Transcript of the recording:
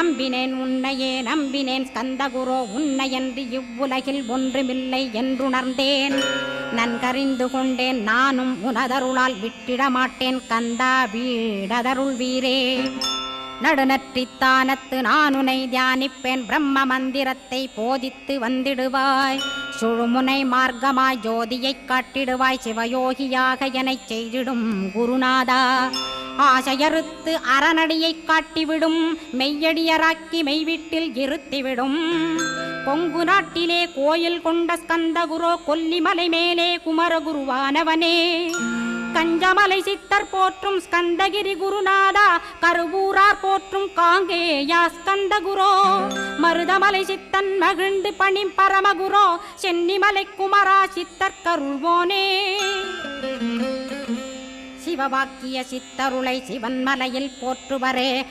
நம்பினேன் உன்னையே நம்பினேன் ஸ்கந்தகுரோ உன்னையன்றி இவ்வுலகில் ஒன்றுமில்லை என்றுணர்ந்தேன். நன்கறிந்து கொண்டேன் நானும் உனதருளால் விட்டிட மாட்டேன் கந்தா வீடதருள் வீரே. நடுநற்றித்தானத்து நானுனை தியானிப்பேன் பிரம்ம மந்திரத்தை போதித்து வந்திடுவாய். சுழுமுனை மார்க்கமாய் ஜோதியைக் காட்டிடுவாய் சிவயோகியாக எனச் செய்திடும் குருநாதா. ஆசையறுத்து அறநடியைக் காட்டிவிடும் மெய்யடியராக்கி மெய்வீட்டில் இருத்திவிடும். கொங்கு நாட்டிலே கோயில் கொண்ட ஸ்கந்தகுரோ கொல்லிமலை மேலே குமரகுருவானவனே. கஞ்சமலை சித்தர் போற்றும் ஸ்கந்தகிரி குருநாதா கருவூரார் போற்றும் காங்கேயா ஸ்கந்தகுரோ. மருதமலை சித்தன் மகிழ்ந்து பணி பரமகுரோ சென்னிமலை குமரா சித்தர் கருள்வோனே. சிவவாக்கிய சித்தருளை சிவன்மலையில் போற்றுவரே